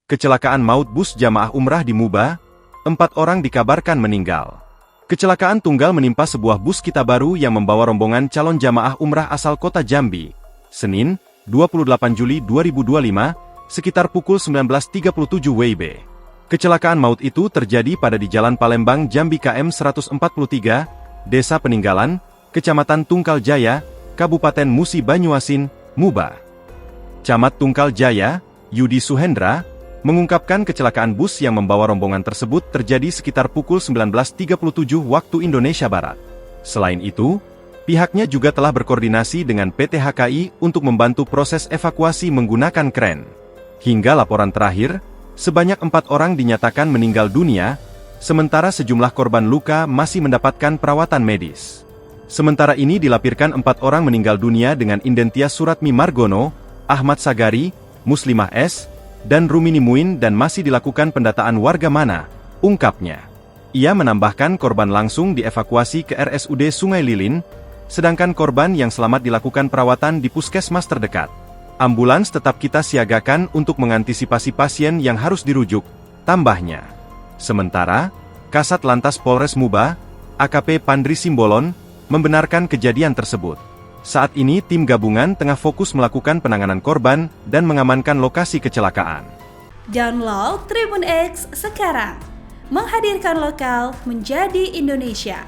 Kecelakaan maut bus jamaah umrah di Muba, 4 orang dikabarkan meninggal. Kecelakaan tunggal menimpa sebuah bus Kitabaru yang membawa rombongan calon jamaah umrah asal kota Jambi, Senin, 28 Juli 2025, sekitar pukul 19.37 WIB. Kecelakaan maut itu terjadi pada di Jalan Palembang Jambi KM 143, Desa Peninggalan, Kecamatan Tungkal Jaya, Kabupaten Musi Banyuasin, Muba. Camat Tungkal Jaya, Yudi Suhendra, mengungkapkan kecelakaan bus yang membawa rombongan tersebut terjadi sekitar pukul 19.37 waktu Indonesia Barat. Selain itu, pihaknya juga telah berkoordinasi dengan PT HKI untuk membantu proses evakuasi menggunakan kren. Hingga laporan terakhir, sebanyak 4 orang dinyatakan meninggal dunia, sementara sejumlah korban luka masih mendapatkan perawatan medis. Sementara ini dilaporkan 4 orang meninggal dunia dengan identitas Suratmi Margono, Ahmad Sagari, Muslimah S., dan Rumini Muin dan masih dilakukan pendataan warga mana, ungkapnya. Ia menambahkan korban langsung dievakuasi ke RSUD Sungai Lilin, sedangkan korban yang selamat dilakukan perawatan di puskesmas terdekat. Ambulans tetap kita siagakan untuk mengantisipasi pasien yang harus dirujuk, tambahnya. Sementara, Kasat Lantas Polres Muba, AKP Pandri Simbolon, membenarkan kejadian tersebut. Saat ini tim gabungan tengah fokus melakukan penanganan korban dan mengamankan lokasi kecelakaan. Download Tribun X sekarang, menghadirkan lokal menjadi Indonesia.